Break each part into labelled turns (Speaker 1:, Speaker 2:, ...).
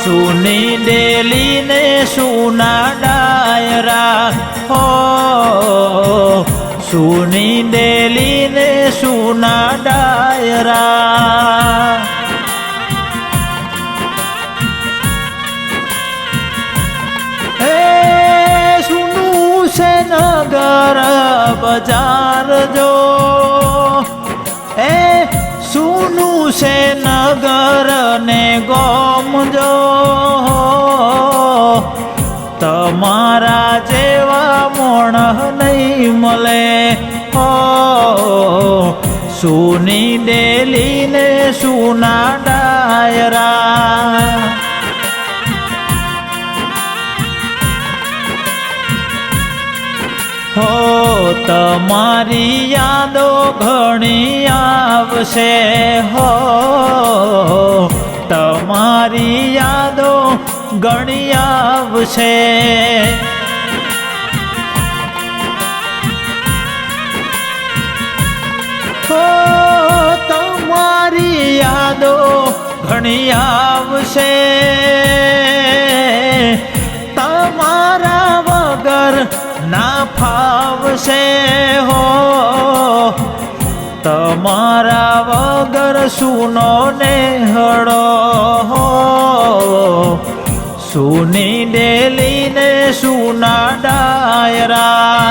Speaker 1: સુની daily ને સુના ડાયરા હો સુની daily ને સુના ડાયરા હે સુનું છે નગર બજાર જો એ સુનું છે નગર ને ગોમજો તમારા જેવા મોણ નહીં મળે હો સુની ડેલી ને સુના ડાયરા હો તમારી યાદો ઘણી આવશે હો તમારી યાદો ઘણી આવશે હો તમારી યાદો ઘણી આવશે તમારા વગર ના ફાવશે હો તમારા વગર સુનો ને હળો હો સુની ડેલી ને સુના ડાયરા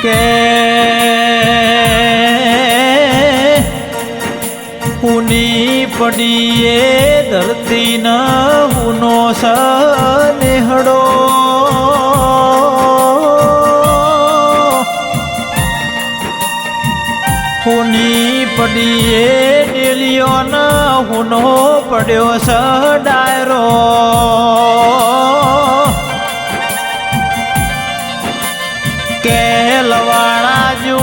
Speaker 1: કે હુની પડીએ ધરતી ન હુનો સનેહડો હુની પડીએ ડેલીઓ ન હુનો પડ્યો સ ડાયરો કે લવાણા જુ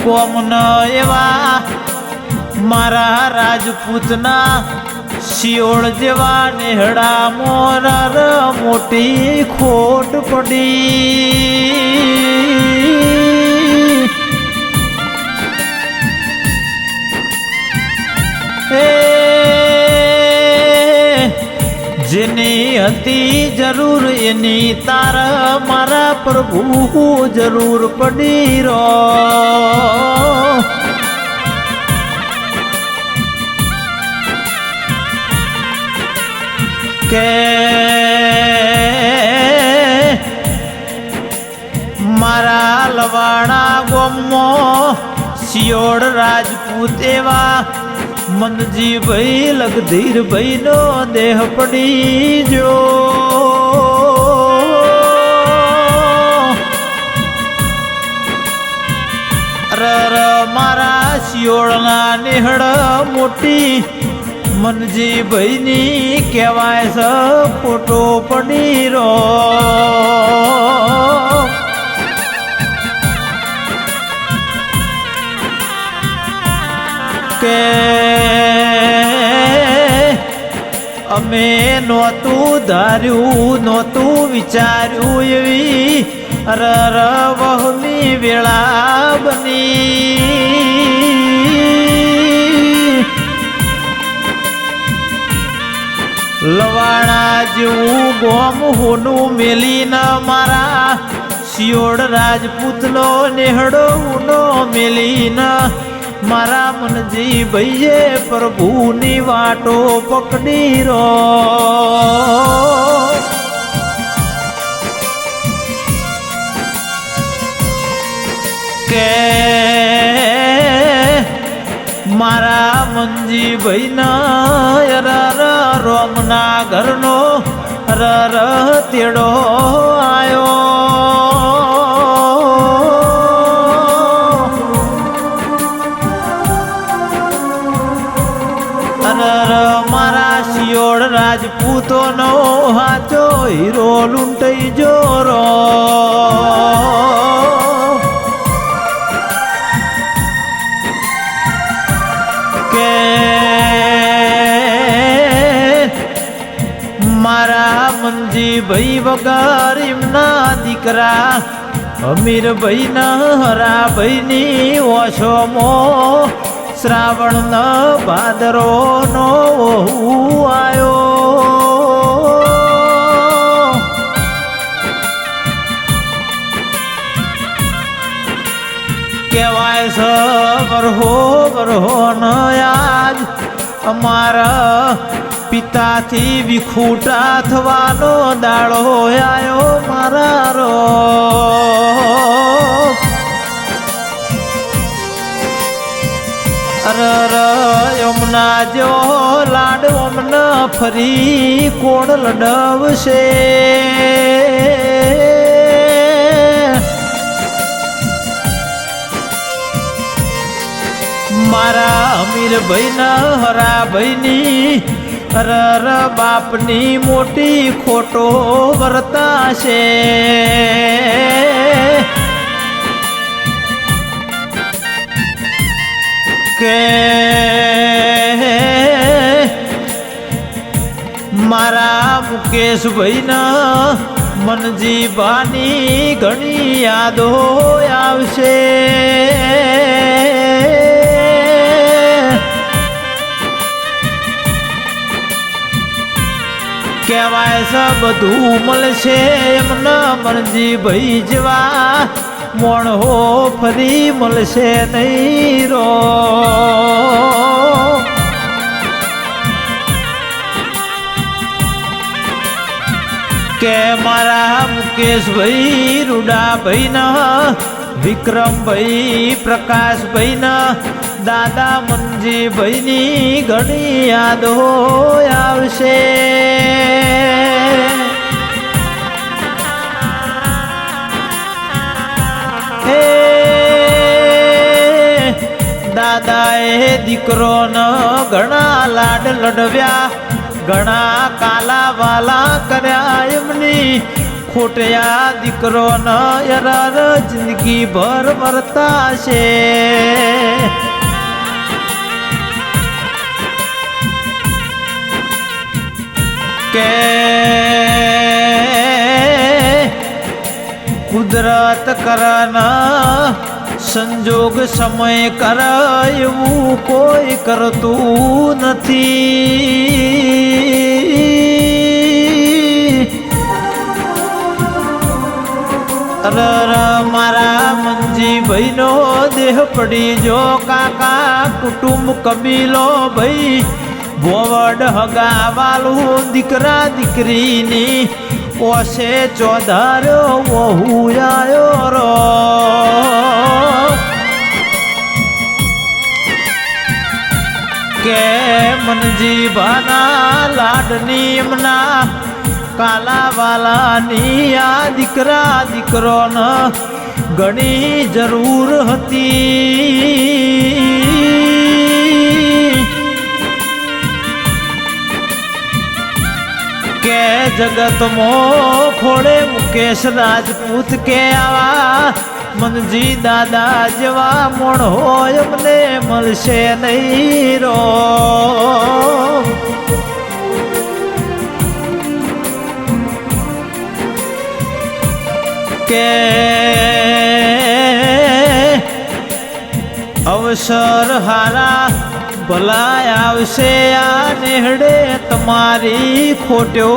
Speaker 1: ગોમ ન એવા મારા રાજપૂતના શિયોળ જેવા નેહડા મોરર મોટી ખોટ પડી જેની હતી જરૂર એની તારા મારા પ્રભુ જરૂર પડી રો કે મારા લવાણા ગોમો શિયોળ રાજપૂત એવા મનજીભાઈ લગધીરભાઈ નો દેહ પડી જો મારા શિયોળના નેહડ મોટી મનજીભાઈ ની કહેવાય છે ફોટો પડી રો કે અમે નહોતું ધાર્યું નહોતું વિચાર્યું એવી વહમી વેળા બની લવાણા જેવું ગોમ હોનું મેલીન મારા શિયોળ રાજપૂતનો નેહડો હુનો મેલીન મારા મનજી ભાઈએ પ્રભુની વાટો પકડી રો કે મારા મનજી ભાઈના રોમના ઘરનો તેડો આયો મારા શિયોળ રાજપૂતોનો હાચો હીરો લૂંટાઈ જોરો કે મારા મનજી ભાઈ વગર એમના દીકરા અમીરભાઈ ના હરાભાઈની ઓછોમો શ્રાવણ ન ભાદરો નો આયો કહેવાય છે વરહો વરહો ન યાદ અમારા પિતાથી વિખૂટા થવાનો દાડો આયો મારા રો અરર યમુના જો લાડ અમને ફરી કોણ લડવશે મારા અમીરભાઈ ના હરાભાઈની અરર બાપની મોટી ખોટો વર્તાશે કે મારા મુકેશભાઈ ના મનજીબાની ઘણી યાદો આવશે કહેવાય છે બધું મળશે એમના મનજીભાઈ જેવા મોણહો ફરી મળશે નહીં રો કે મારા મુકેશભાઈ રૂડાભાઈ ના વિક્રમભાઈ પ્રકાશભાઈ ના દાદા મનજીભાઈ ની ઘણી યાદો આવશે દાદાએ દીકરો ન ઘણા લાડ લડવ્યા ઘણા કાલા વાલા કર્યા એમની ખોટયા દીકરો ન યરાર જિંદગી ભર વર્તા છે કે કુદરત કરના સંજોગ સમય કર એવું કોઈ કરતું નથી અરર મારા મનજીભાઈ નો દેહ પડી જો કાકા કુટુંબ કબીલો ભાઈ બોવડ હગાવાલું દીકરા દીકરીની ઓશે ચોધાર્યો વહુ આયો રો કે મનજીભાના લાડની એમના કાલા વાલાની આ દીકરા દીકરો ન ઘણી જરૂર હતી કે જગતમાં ખોડે મુકેશ રાજપૂત કે આવા મનજી દાદા જેવા મોણ હોય અમને મળશે નહીં રો કે અવસર હારા ભલા આવશે આ નેહડે તમારી ખોટ્યો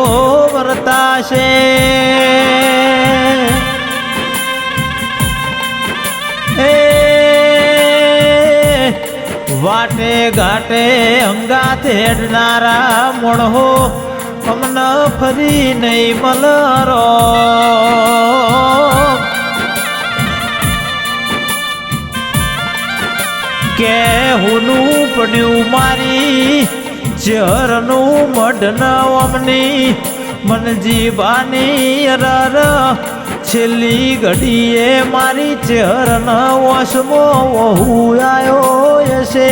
Speaker 1: વર્તાશે વાટે ઘાટે અંગાત હેડનારા મોણહો અમને ફરી નહીં મલરો કે હુનું પડ્યું મારી ચરનું મઢન અમની મનજીબાની અરર છેલ્લી ઘડીએ મારી ચરણ વસમો વહુ આયો હશે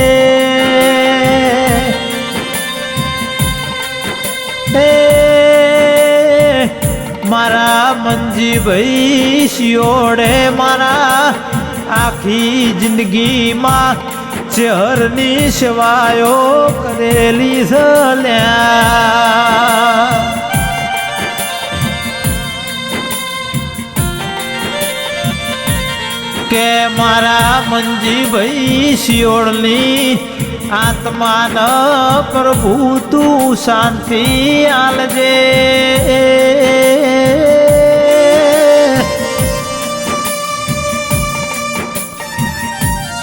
Speaker 1: મારા મનજીભાઈ શિયોડે મારા આખી જિંદગીમાં ચરની સેવાયો કરેલી મનજીભાઈ શિયોળની આત્માન પ્રભુ તું શાંતિ આલજે.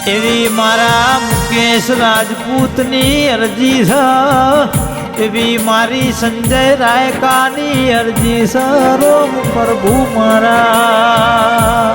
Speaker 1: એવી મારા મુકેશ રાજપૂતની અરજી છે, એવી મારી સંજય રાયકાની અરજી છે. રોમ પ્રભુ મારા